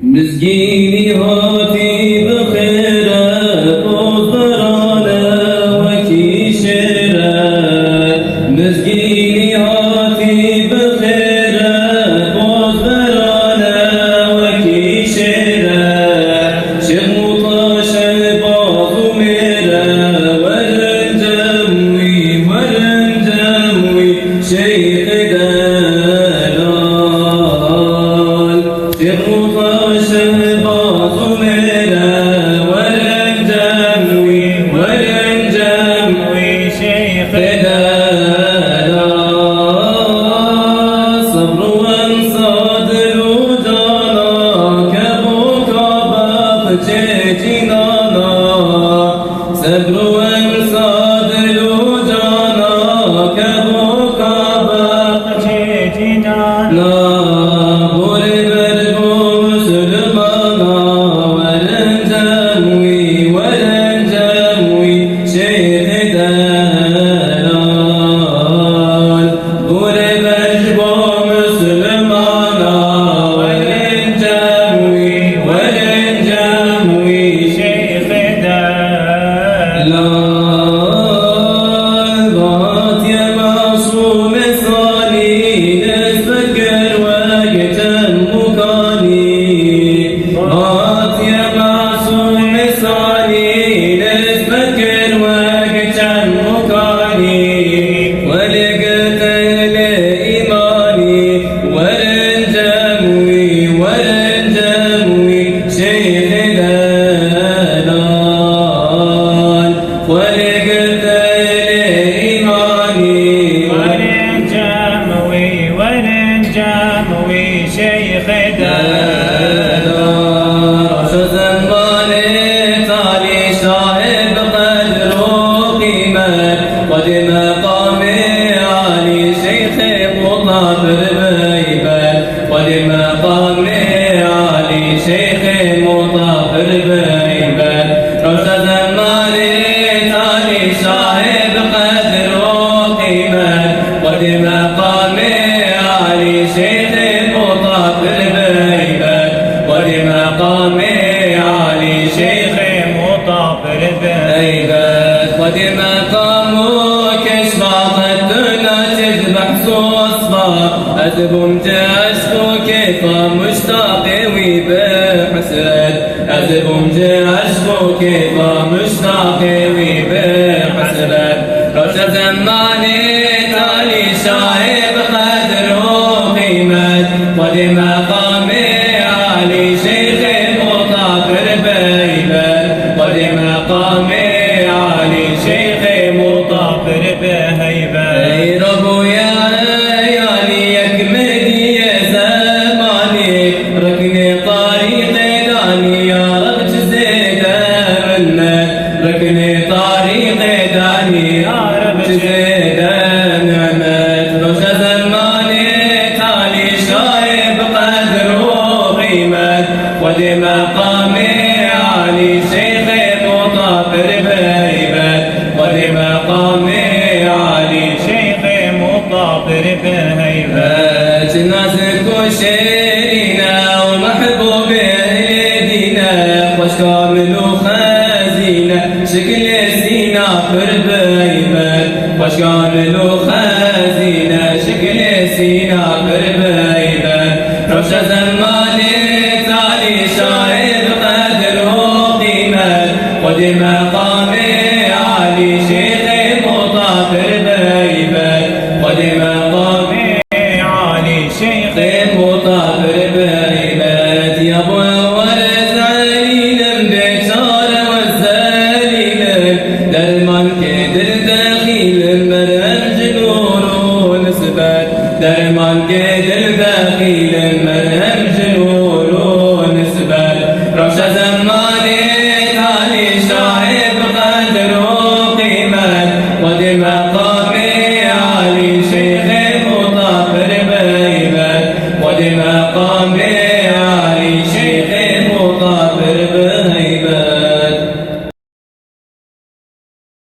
مزگینی هاتی بخیره بازدرانه وکی شیره مزگینی هاتی بخیره بازدرانه وکی شیره شموطاش بازو میره ورنجموی شیخ دلال شموطاش بازو میره ورنجموی شیخ دلال صبر وانصاد الوجانا كبوك بخجيجنانا صبر وانصاد الوجانا كبوك بخجيجنانا بوري بربو مسلمانا ورنجموي شيخ دلال بوري بربو مسلمانا ورنجموي شيخ دلال ضاعت يا معصوم صاني نتفكر وقت مكاني ضاعت يا معصوم صاني نتفكر وقت مكاني ولقيت الإيماني ورنجموي شيخ دلال ولقيت الإيماني ورنجموي شيخ دلال شو زماني تالي شاهد قدر وقيمة قد مقامي علي شيخ مطهر بيبة قد مقامي علي شيخ مطهر بيبة شو زماني تالي شاهد قدر وقيمة قد مقامي علي شيخ مطهر بيبة قد مقامي علي شيخ مطهر بيبة قد مقامه كشباط الدنيا تذبح صوصفة أذبم جاشكو كيف مشتاقي وبحسد أذبم جاشكو كيف مشتاقي وبحسد روش زماني تالي شاهد قدر وقيمة قد مقامي علي شيخ مطهر بيبة قد مقامي علي شيخ مطهر بهيبة اي ربو يا ليالي يكملي يا زماني ركني طريق داني يا رب جزيد منك ركني طريق داني يا رب جزيد نعمت روش زماني تالي شايب قدر وقيمة قد مقامي علي شيخ مطهر بهيبة قد مقامي علي شيخ مطهر بهيبة ناسك وشيرينا ومحبوب اهلينا خوش كامل وخزينة شكل سينا بربيبة خوش كامل وخزينة شكل سينا بربيبة روش زماني تالي شاهد قدر وقيمة قد مقامي علي شيخ مطهر بيبة قد مقامي علي شيخ مطهر بيبة يا ابو ورزعليل بشار والزليل درمان كدر دخيل مرهم جنور ونسبت درمان كدر